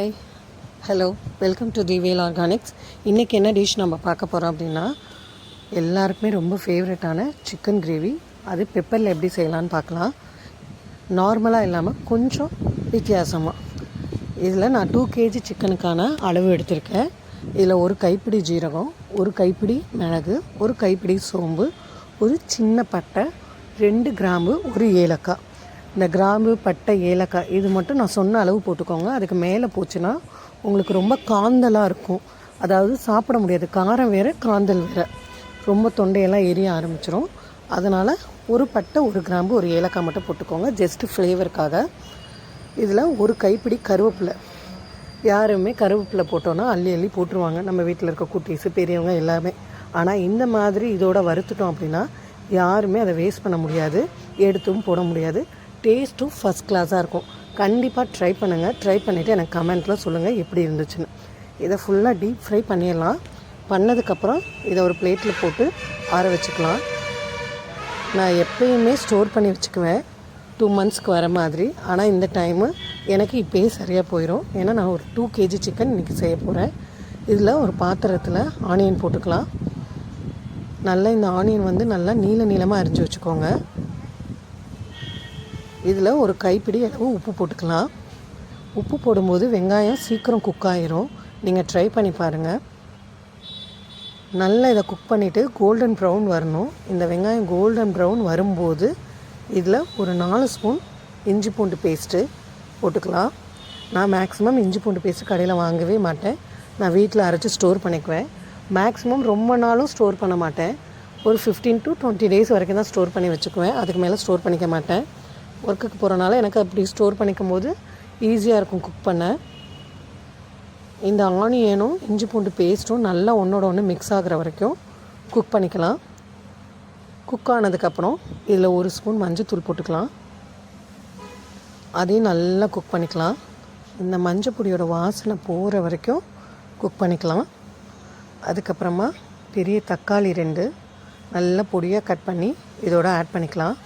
Hi, hello, welcome to Thivel Organics. இன்றைக்கி என்ன dish நம்ம பார்க்க போகிறோம் அப்படின்னா, எல்லாருக்குமே ரொம்ப ஃபேவரட்டான சிக்கன் கிரேவி. அது பெப்பரில் எப்படி செய்யலான்னு பார்க்கலாம். நார்மலாக இல்லாமல் கொஞ்சம் வித்தியாசமாக. இதில் நான் 2 kg சிக்கனுக்கான அளவு எடுத்திருக்கேன். இதில் ஒரு கைப்பிடி ஜீரகம், ஒரு கைப்பிடி மிளகு, ஒரு கைப்பிடி சோம்பு, ஒரு சின்ன பட்டை, 2 கிராம்பு, ஒரு ஏலக்காய். இந்த கிராம்பு, பட்டை, ஏலக்காய் இது மட்டும் நான் சொன்ன அளவு போட்டுக்கோங்க. அதுக்கு மேலே போச்சுன்னா உங்களுக்கு ரொம்ப காந்தலாக இருக்கும். அதாவது சாப்பிட முடியாது. காரம் வேறு, காந்தல் வேறு. ரொம்ப தொண்டையெல்லாம் எரிய ஆரம்பிச்சிடும். அதனால் ஒரு பட்டை, ஒரு கிராம்பு, ஒரு ஏலக்காய் மட்டும் போட்டுக்கோங்க, ஜஸ்ட்டு ஃப்ளேவருக்காக. இதில் ஒரு கைப்பிடி கருவேப்பிலை. யாருமே கருவேப்பிலை போட்டோன்னா அள்ளி அள்ளி போட்டுருவாங்க, நம்ம வீட்டில் இருக்க குட்டீஸு, பெரியவங்க எல்லாமே. ஆனால் இந்த மாதிரி இதோட வறுத்துட்டோம் அப்படின்னா யாருமே அதை வேஸ்ட் பண்ண முடியாது, எடுத்தும் போட முடியாது. டேஸ்ட்டும் ஃபஸ்ட் கிளாஸாக இருக்கும். கண்டிப்பாக ட்ரை பண்ணுங்கள். ட்ரை பண்ணிவிட்டு எனக்கு கமெண்ட்டில் சொல்லுங்கள் எப்படி இருந்துச்சுன்னு. இதை ஃபுல்லாக டீப் ஃப்ரை பண்ணிடலாம். பண்ணதுக்கப்புறம் இதை ஒரு பிளேட்டில் போட்டு ஆற வச்சுக்கலாம். நான் எப்பயுமே ஸ்டோர் பண்ணி வச்சுக்குவேன் 2 monthsக்கு வர மாதிரி. ஆனால் இந்த டைமு எனக்கு இப்போயே சரியாக போயிடும். ஏன்னா நான் ஒரு 2 kg சிக்கன் இன்றைக்கி செய்ய போகிறேன். இதில் ஒரு பாத்திரத்தில் ஆனியன் போட்டுக்கலாம். நல்லா இந்த ஆனியன் வந்து நல்லா நீளமாக அரிஞ்சு வச்சுக்கோங்க. இதில் ஒரு கைப்பிடி அளவு உப்பு போட்டுக்கலாம். உப்பு போடும்போது வெங்காயம் சீக்கிரம் குக் ஆகிரும். நீங்கள் ட்ரை பண்ணி பாருங்கள். நல்லா இதை குக் பண்ணிவிட்டு கோல்டன் ப்ரௌன் வரணும். இந்த வெங்காயம் கோல்டன் ப்ரௌன் வரும்போது இதில் ஒரு 4 ஸ்பூன் இஞ்சி பூண்டு பேஸ்ட்டு போட்டுக்கலாம். நான் மேக்ஸிமம் இஞ்சி பூண்டு பேஸ்ட்டு கடையில் வாங்கவே மாட்டேன். நான் வீட்டில் அரைச்சி ஸ்டோர் பண்ணிக்குவேன். மேக்ஸிமம் ரொம்ப நாளும் ஸ்டோர் பண்ண மாட்டேன். ஒரு 15 to 20 days வரைக்கும் தான் ஸ்டோர் பண்ணி வச்சுக்குவேன். அதுக்கு மேலே ஸ்டோர் பண்ணிக்க மாட்டேன். ஒர்க்குக்கு போகிறனால எனக்கு அப்படி ஸ்டோர் பண்ணிக்கும் போது ஈஸியாக இருக்கும் குக் பண்ண. இந்த ஆனியனும் இஞ்சி பூண்டு பேஸ்ட்டும் நல்லா ஒன்றோட ஒன்று மிக்ஸ் ஆகிற வரைக்கும் குக் பண்ணிக்கலாம். குக் ஆனதுக்கப்புறம் இதில் 1 ஸ்பூன் மஞ்சள் போட்டுக்கலாம். அதையும் நல்லா குக் பண்ணிக்கலாம். இந்த மஞ்சள் பொடியோட வாசனை போகிற வரைக்கும் குக் பண்ணிக்கலாம். அதுக்கப்புறமா பெரிய தக்காளி 2 நல்லா பொடியாக கட் பண்ணி இதோட ஆட் பண்ணிக்கலாம்.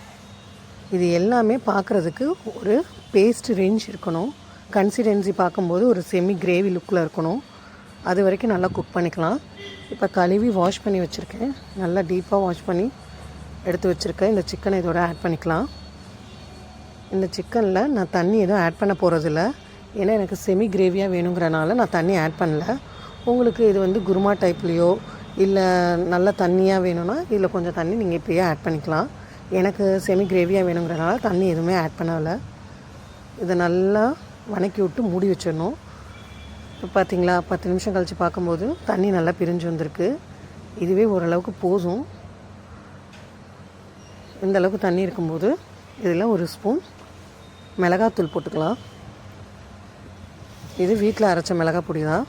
இது எல்லாமே பார்க்குறதுக்கு ஒரு பேஸ்ட் ரேஞ்ச் இருக்கணும். கன்சிஸ்டன்சி பார்க்கும்போது ஒரு செமி கிரேவி லுக்கில் இருக்கணும். அது வரைக்கும் நல்லா குக் பண்ணிக்கலாம். இப்போ கழுவி வாஷ் பண்ணி வச்சுருக்கேன். நல்லா டீப்பாக வாஷ் பண்ணி எடுத்து வச்சுருக்கேன். இந்த சிக்கனை இதோட ஆட் பண்ணிக்கலாம். இந்த சிக்கனில் நான் தண்ணி எதுவும் ஆட் பண்ண போகிறதில்ல. ஏன்னா எனக்கு செமி கிரேவியாக வேணுங்கிறனால நான் தண்ணி ஆட் பண்ணல. உங்களுக்கு இது வந்து குருமா டைப்லேயோ இல்லை நல்ல தண்ணியாக வேணும்னா இதில் கொஞ்சம் தண்ணி நீங்கள் இப்போயே ஆட் பண்ணிக்கலாம். எனக்கு செமி கிரேவியாக வேணுங்கிறனால தண்ணி எதுவுமே ஆட் பண்ணலை. இதை நல்லா வதக்கி விட்டு மூடி வச்சிடணும். இப்போ பார்த்தீங்களா, 10 நிமிஷம் கழித்து பார்க்கும்போது தண்ணி நல்லா பிரிஞ்சு வந்திருக்கு. இதுவே ஓரளவுக்கு போதும். இந்த அளவுக்கு தண்ணி இருக்கும்போது இதில் 1 ஸ்பூன் மிளகாத்தூள் போட்டுக்கலாம். இது வீட்டில் அரைச்ச மிளகாய் பொடி தான்.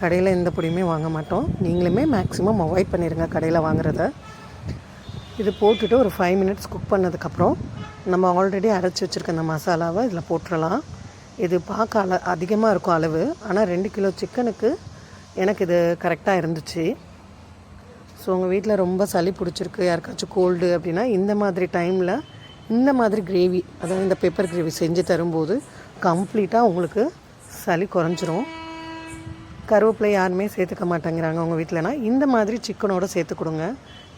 கடையில் எந்த பொடியுமே வாங்க மாட்டோம். நீங்களுமே மேக்ஸிமம் அவாய்ட் பண்ணிடுங்க கடையில் வாங்குறத. இது போட்டுட்டு ஒரு 5 minutes குக் பண்ணதுக்கப்புறம் நம்ம ஆல்ரெடி அரைச்சி வச்சுருக்க அந்த மசாலாவை இதில் போட்டுடலாம். இது பார்க்க அதிகமாக இருக்கும் அளவு. ஆனால் 2 கிலோ சிக்கனுக்கு எனக்கு இது கரெக்டாக இருந்துச்சு. ஸோ உங்கள் வீட்டில் ரொம்ப சளி பிடிச்சிருக்கு, யாருக்காச்சும் கோல்டு அப்படின்னா இந்த மாதிரி டைமில் இந்த மாதிரி கிரேவி, அதாவது இந்த பெப்பர் கிரேவி செஞ்சு தரும்போது கம்ப்ளீட்டாக உங்களுக்கு சளி குறைஞ்சிரும். கருவேப்பிலை யாருமே சேர்த்துக்க மாட்டேங்கிறாங்க உங்கள் வீட்டிலனா இந்த மாதிரி சிக்கனோடு சேர்த்து கொடுங்க.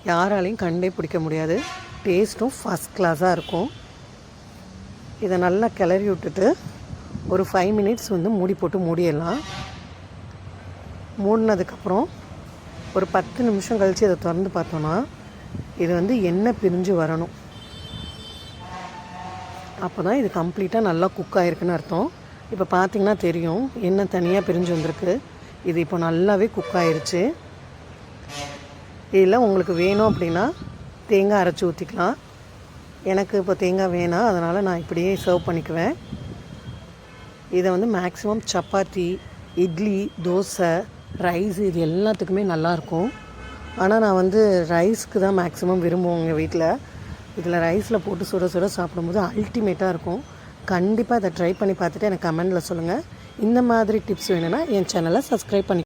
யாராலையும் கண்டே பிடிக்க முடியாது. டேஸ்ட்டும் ஃபஸ்ட் கிளாஸாக இருக்கும். இதை நல்லா கிளறி விட்டுட்டு ஒரு 5 minutes வந்து மூடி போட்டு மூடிடலாம். மூடினதுக்கப்புறம் ஒரு 10 நிமிஷம் கழித்து இதை திறந்து பார்த்தோன்னா இது வந்து எண்ணெய் பிரிஞ்சு வரணும். அப்போ தான் இது கம்ப்ளீட்டாக நல்லா குக் ஆகிருக்குன்னு அர்த்தம். இப்போ பார்த்திங்கன்னா தெரியும், எண்ணெய் தனியாக பிரிஞ்சு வந்திருக்கு. இது இப்போ நல்லாவே குக் ஆகிருச்சு. இதில் உங்களுக்கு வேணும் அப்படின்னா தேங்காய் அரைச்சி ஊற்றிக்கலாம். எனக்கு இப்போ தேங்காய் வேணாம், அதனால் நான் இப்படியே சர்வ் பண்ணிக்குவேன். இதை வந்து மேக்ஸிமம் சப்பாத்தி, இட்லி, தோசை, ரைஸ் இது எல்லாத்துக்குமே நல்லாயிருக்கும். ஆனால் நான் வந்து ரைஸ்க்கு தான் மேக்ஸிமம் விரும்புவோம் எங்கள் வீட்டில். இதில் ரைஸில் போட்டு சுட சுட சாப்பிடும்போது அல்டிமேட்டாக இருக்கும். கண்டிப்பாக இதை ட்ரை பண்ணி பார்த்துட்டு எனக்கு கமெண்டில் சொல்லுங்கள். இந்த மாதிரி டிப்ஸ் வேணும்னா என் சேனலை சப்ஸ்கிரைப் பண்ணி